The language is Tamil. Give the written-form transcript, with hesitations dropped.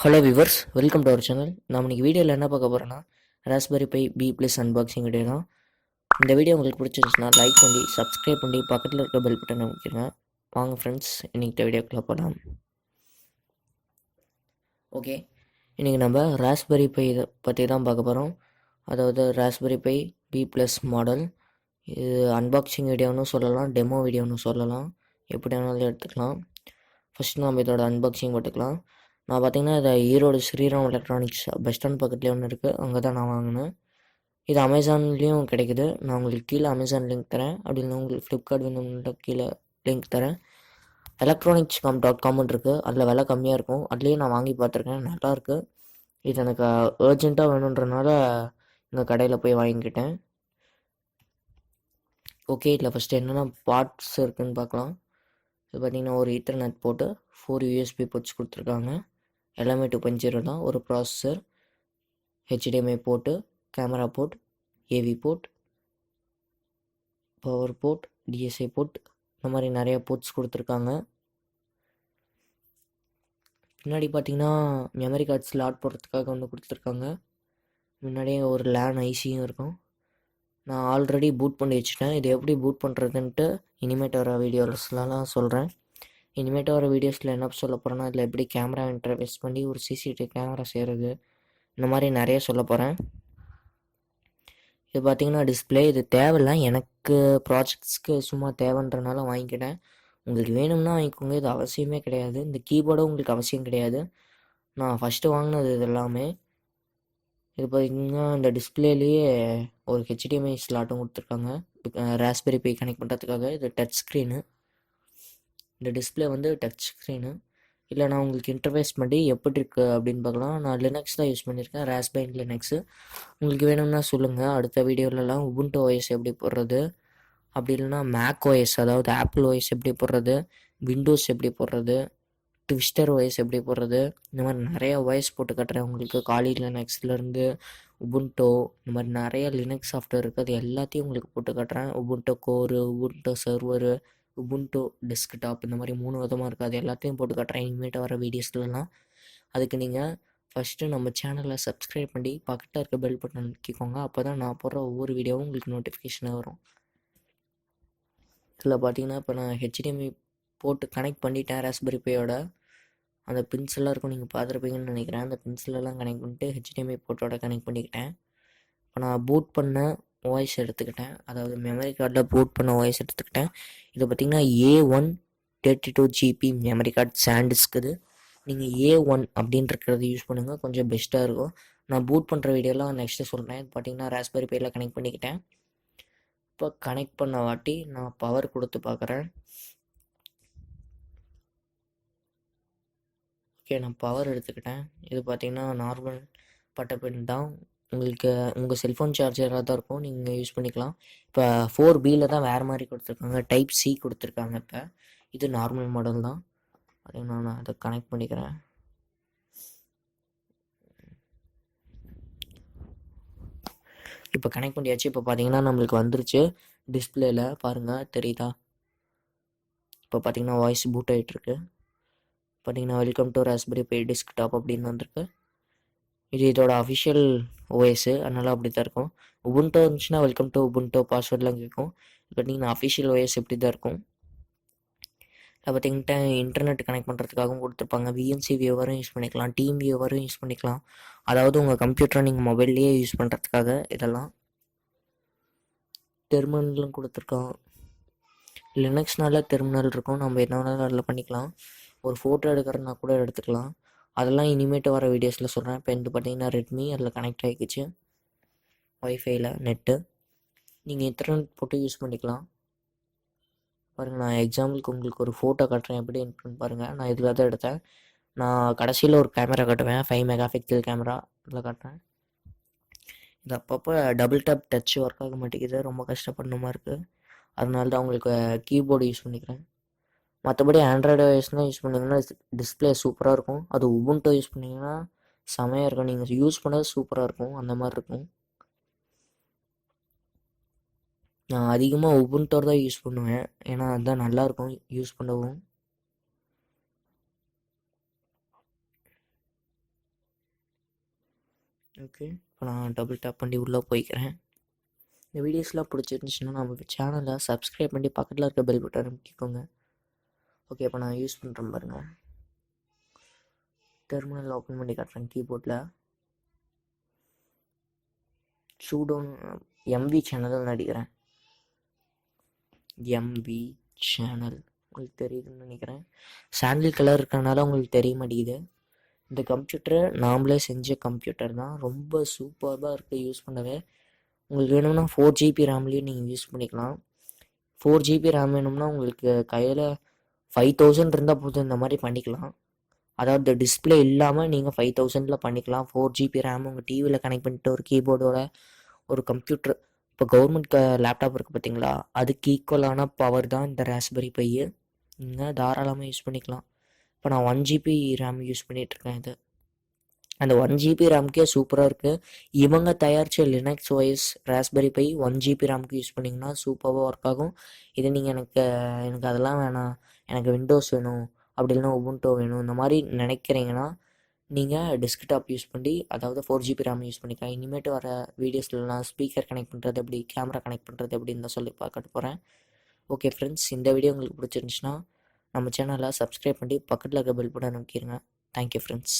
Hello viewers, welcome to our channel. நம்ம இன்னைக்கு வீடியோவில் என்ன பார்க்க போகிறோன்னா Raspberry Pi B plus unboxing video தான். இந்த வீடியோ உங்களுக்கு பிடிச்சிருந்துச்சுன்னா லைக் பண்ணி சப்ஸ்கிரைப் பண்ணி பக்கத்தில் இருக்க பெல் பட்டன் அமைக்கிங்க. வாங்க ஃப்ரெண்ட்ஸ், இன்றைக்கி வீடியோக்குள்ளே போகலாம். ஓகே, இன்றைக்கி நம்ம ராஸ்பெரி பை இதை பற்றி தான் பார்க்க போகிறோம். அதாவது Raspberry Pi B plus model. இது அன்பாக்சிங் வீடியோன்னு சொல்லலாம், டெமோ வீடியோன்னு சொல்லலாம், எப்படி வேணாலும் எடுத்துக்கலாம். ஃபஸ்ட்டு நம்ம இதோட அன்பாக்சிங் போட்டுக்கலாம். நான் பார்த்தீங்கன்னா இதை Erode Sriram electronics bus stand பக்கத்துலேயே ஒன்று இருக்குது, அங்கே தான் நான் வாங்கினேன். இது அமேசான்லேயும் கிடைக்குது. நான் உங்களுக்கு கீழே அமேசான் லிங்க் தரேன், அப்படி இல்லை உங்களுக்கு ஃப்ளிப்கார்ட் வேணும்னா கீழே லிங்க் தரேன். electronicscom.com இருக்குது, அதில் விலை கம்மியாக இருக்கும். அதுலேயே நான் வாங்கி பார்த்துருக்கேன், நல்லாயிருக்கு. இது எனக்கு அர்ஜெண்ட்டாக வேணுன்றனால எங்கள் கடையில் போய் வாங்கிக்கிட்டேன். ஓகே, இதில் ஃபஸ்ட்டு என்னென்ன பார்ட்ஸ் இருக்குதுன்னு பார்க்கலாம். இது பார்த்திங்கன்னா ஒரு ஈத்தர்நெட் போட்டு 4 யூஎஸ்பி போர்ட்ஸ் கொடுத்துருக்காங்க. எல்லாமே 2.0 தான். ஒரு processor, HDMI port, camera port, AV port, power port, DSI port, இந்த மாதிரி நிறைய போர்ட்ஸ் கொடுத்துருக்காங்க. பின்னாடி பார்த்தீங்கன்னா மெமரி கார்டு ஸ்லாட் போடுறதுக்காக ஒன்று கொடுத்துருக்காங்க. முன்னாடியே ஒரு லேன் ஐசியும் இருக்கும். நான் ஆல்ரெடி பூட் பண்ணி வச்சுட்டேன். இது எப்படி பூட் பண்ணுறதுன்ட்டு இனிமேட்டு வர வீடியோஸ்லாம் சொல்கிறேன். இனிமேட்டு வர வீடியோஸில் என்ன சொல்ல போகிறேன்னா, இதில் எப்படி கேமரா இன்டர்ஃபேஸ் பண்ணி ஒரு சிசிடிவி கேமரா செய்கிறது, இந்த மாதிரி நிறைய சொல்ல போகிறேன். இது பார்த்திங்கன்னா டிஸ்பிளே, இது தேவையில்லை, எனக்கு ப்ராஜெக்ட்ஸ்க்கு சும்மா தேவைன்றனால வாங்கிக்கிட்டேன். உங்களுக்கு வேணும்னா வாங்கிக்கோங்க, இது அவசியமே கிடையாது. இந்த கீபோர்டும் உங்களுக்கு அவசியம் கிடையாது. நான் ஃபஸ்ட்டு வாங்கினது இது எல்லாமே. இது பார்த்திங்கன்னா இந்த டிஸ்பிளேலேயே ஒரு HDMI ஸ்லாட்டும் கொடுத்துருக்காங்க, ராஸ்பெரி பை கனெக்ட் பண்ணுறதுக்காக. இது டச் ஸ்க்ரீனு. இந்த டிஸ்பிளே வந்து டச் ஸ்க்ரீனு. இல்லை நான் உங்களுக்கு இன்டர்ஃபேஸ் பண்ணி எப்படி இருக்குது அப்படின்னு பார்க்கலாம். நான் லினக்ஸ் தான் யூஸ் பண்ணியிருக்கேன், ராஸ்பெரி லினக்ஸு. உங்களுக்கு வேணும்னா சொல்லுங்கள், அடுத்த வீடியோலலாம் உபுண்டு OS எப்படி போடுறது, அப்படி இல்லைனா மேக் OS அதாவது ஆப்பிள் OS எப்படி போடுறது, விண்டோஸ் எப்படி போடுறது, ட்விஸ்டர் OS எப்படி போடுறது, இந்த மாதிரி நிறைய OS போட்டு காட்டுறேன் உங்களுக்கு. காலி லினக்ஸ்லேருந்து உபுண்டோ, இந்த மாதிரி நிறைய லினக்ஸ் சாஃப்ட்வேர் இருக்குது, அது எல்லாத்தையும் உங்களுக்கு போட்டு காட்டுறேன். உபுண்டோ கோரு, உபுண்டோ சர்வரு, உபுண்டோ டெஸ்க்டாப், இந்த மாதிரி 3 விதமாக இருக்குது. அது எல்லாத்தையும் போட்டு காட்டுறேன் இனிமேட்டு வர வீடியோஸ்லாம். அதுக்கு நீங்கள் ஃபஸ்ட்டு நம்ம சேனலை சப்ஸ்கிரைப் பண்ணி பக்கத்தில் இருக்க பெல் பட்டன் நிற்கிக்கோங்க. அப்போ தான் நான் போடுற ஒவ்வொரு வீடியோவும் உங்களுக்கு நோட்டிஃபிகேஷனாக வரும். இதில் பார்த்தீங்கன்னா இப்போ நான் HDMI போட்டு கனெக்ட் பண்ணிட்டேன். ராஸ்பெரி பையோட அந்த பின்ஸ் எல்லாம் இருக்கும், நீங்கள் பார்த்துருப்பீங்கன்னு நினைக்கிறேன். அந்த பின்ஸ்லாம் கனெக்ட் பண்ணிட்டு HDMI போர்ட்டோட கனெக்ட் பண்ணிக்கிட்டேன். இப்போ நான் பூட் பண்ண வாய்ஸ் எடுத்துக்கிட்டேன், அதாவது மெமரி கார்டில் பூட் பண்ண வாய்ஸ் எடுத்துக்கிட்டேன். இது பார்த்திங்கன்னா A1 32GB மெமரி கார்டு சாண்டிஸ்க்குது. நீங்கள் A1 அப்படின்றது யூஸ் பண்ணுங்கள், கொஞ்சம் பெஸ்ட்டாக இருக்கும். நான் பூட் பண்ணுற வீடியோலாம் நெக்ஸ்ட்டு சொல்கிறேன். இது பார்த்திங்கன்னா ராஸ்பெரி பையில் கனெக்ட் பண்ணிக்கிட்டேன். இப்போ கனெக்ட் பண்ண வாட்டி நான் பவர் கொடுத்து பார்க்குறேன். ஓகே, நான் பவர் எடுத்துக்கிட்டேன். இது பார்த்திங்கன்னா நார்மல் பட்டை பின் தான். உங்களுக்கு உங்கள் செல்ஃபோன் சார்ஜராக தான் இருக்கும், நீங்கள் யூஸ் பண்ணிக்கலாம். இப்போ 4Bயில் தான் வேறு மாதிரி கொடுத்துருக்காங்க, டைப் C கொடுத்துருக்காங்க. இப்போ இது நார்மல் மாடல் தான். அதே நான் அதை கனெக்ட் பண்ணிக்கிறேன். இப்போ கனெக்ட் பண்ணியாச்சு. இப்போ பார்த்தீங்கன்னா நம்மளுக்கு வந்துருச்சு டிஸ்பிளேயில், பாருங்கள் தெரியுதா? இப்போ பார்த்தீங்கன்னா வாய்ஸ் பூட் ஆகிட்டுருக்கு. பார்த்தீங்கன்னா welcome to Raspberry Pi desktop அப்படின்னு வந்திருக்கு. இது இதோட அஃபிஷியல் OS, அதனால் அப்படி தான் இருக்கும். உபுண்டோ இருந்துச்சுன்னா வெல்கம் டு உபுண்டோ பாஸ்வேர்ட்லாம் கேட்கும். பார்த்தீங்கன்னா அஃபிஷியல் OS எப்படி தான் இருக்கும். அதை பார்த்தீங்கன்னா இன்டர்நெட் கனெக்ட் பண்ணுறதுக்காகவும் கொடுத்துருப்பாங்க. VNC வியூவரும் யூஸ் பண்ணிக்கலாம், டீம் வியூவரும் யூஸ் பண்ணிக்கலாம். அதாவது உங்கள் கம்ப்யூட்டரை நீங்கள் மொபைல்லையே யூஸ் பண்ணுறதுக்காக இதெல்லாம். டெர்மினலும் கொடுத்துருக்கோம். லினக்ஸ்னால டெர்மினல் இருக்கும், நம்ம என்ன வேணாலும் அதில் பண்ணிக்கலாம். ஒரு ஃபோட்டோ எடுக்கிறதுனா கூட எடுத்துக்கலாம். அதெல்லாம் இனிமேட்டு வர வீடியோஸில் சொல்கிறேன். இப்போ இது பார்த்தீங்கன்னா ரெட்மி, அதில் கனெக்ட் ஆகிக்கிச்சு ஒய்ஃபைல நெட்டு. நீங்கள் இன்டர்நெட் போட்டு யூஸ் பண்ணிக்கலாம். பாருங்கள், நான் எக்ஸாம்பிளுக்கு உங்களுக்கு ஒரு ஃபோட்டோ காட்டுறேன், எப்படி இருக்குன்னு பாருங்கள். நான் இதில் தான் எடுத்தேன். நான் கடைசியில் ஒரு கேமரா காட்டுவேன், 5 மெகாபிக்சல் கேமரா, இதில் காட்டுறேன். இது அப்பப்போ டபுள் டேப் டச் ஒர்க் ஆக மாட்டேங்குது, ரொம்ப கஷ்டப்படணுமா இருக்குது. அதனால தான் உங்களுக்கு கீபோர்டு யூஸ் பண்ணிக்கிறேன். மற்றபடி ஆண்ட்ராய்டு OSலாம் யூஸ் பண்ணிங்கன்னா டிஸ்பிளே சூப்பராக இருக்கும். அது உபுண்டோ யூஸ் பண்ணிங்கன்னா செமையாக இருக்கும், நீங்கள் யூஸ் பண்ணது சூப்பராக இருக்கும், அந்த மாதிரி இருக்கும். நான் அதிகமாக உபுண்டோ தான் யூஸ் பண்ணுவேன், ஏன்னா அதுதான் நல்லாயிருக்கும் யூஸ் பண்ணவும். ஓகே, இப்போ நான் டபுள் டேப் பண்ணி உள்ளே போய்க்கிறேன். இந்த வீடியோஸ்லாம் பிடிச்சிருந்துச்சுன்னா நம்ம சேனலை சப்ஸ்கிரைப் பண்ணி பக்கத்தில் இருக்க பெல் பட்டன் அமைக்கிக்கோங்க. ஓகே, இப்போ நான் யூஸ் பண்ணுறேன் பாருங்கள். டெர்மினல் ஓப்பன் பண்ணி காட்டுறேன். கீபோர்டில் ஷூடவுன் எம்வி சேனல் நடிக்கிறேன். எம்வி சேனல் உங்களுக்கு தெரியுதுன்னு நினைக்கிறேன். சாண்டில் கலர் இருக்கிறனால உங்களுக்கு தெரிய மாட்டேங்குது. இந்த கம்ப்யூட்டரை நாமளே செஞ்ச கம்ப்யூட்டர் தான். ரொம்ப சூப்பராக இருக்குது யூஸ் பண்ணவே. உங்களுக்கு வேணும்னா 4 GB ரேம்லேயும் நீங்கள் யூஸ் பண்ணிக்கலாம். 4 GB ரேம் வேணும்னா உங்களுக்கு கையில் 5000 இருந்தால் போதும், இந்த மாதிரி பண்ணிக்கலாம். அதாவது டிஸ்பிளே இல்லாமல் நீங்கள் 5000 பண்ணிக்கலாம். 4 GB ரேம் உங்கள் டிவியில் கனெக்ட் பண்ணிட்டு ஒரு கீபோர்டோட ஒரு கம்ப்யூட்டர், இப்போ கவர்மெண்ட் லேப்டாப் இருக்குது பார்த்தீங்களா, அதுக்கு ஈக்குவலான பவர் தான் இந்த ராஸ்பெரி பையு. நீங்கள் தாராளமாக யூஸ் பண்ணிக்கலாம். இப்போ நான் 1 GB ரேம் யூஸ் பண்ணிகிட்ருக்கேன். இது அந்த 1 GB ரேம்க்கே சூப்பராக இருக்குது. இவங்க தயாரித்த Linux OS Raspberry Pi 1 GB ரேம்க்கு யூஸ் பண்ணிங்கன்னா சூப்பராக ஒர்க் ஆகும். இது நீங்கள் எனக்கு அதெல்லாம் வேணாம், எனக்கு விண்டோஸ் வேணும், அப்படி இல்லைனா உபுண்டோ வேணும், இந்த மாதிரி நினைக்கிறீங்கன்னா நீங்கள் டெஸ்க்டாப் யூஸ் பண்ணி, அதாவது 4 GB ரேம் யூஸ் பண்ணிக்கலாம். இனிமேட்டு வர வீடியோஸில் நான் ஸ்பீக்கர் கனெக்ட் பண்ணுறது எப்படி, கேமரா கனெக்ட் பண்ணுறது எப்படின்னு தான் சொல்லி பார்க்க போகிறேன். ஓகே ஃப்ரெண்ட்ஸ், இந்த வீடியோ உங்களுக்கு பிடிச்சிருந்துச்சுன்னா நம்ம சேனலை சப்ஸ்கிரைப் பண்ணி பக்கத்தில் இருக்க பெல் பட்டன் அமைக்கிடுங்க. Thank you friends.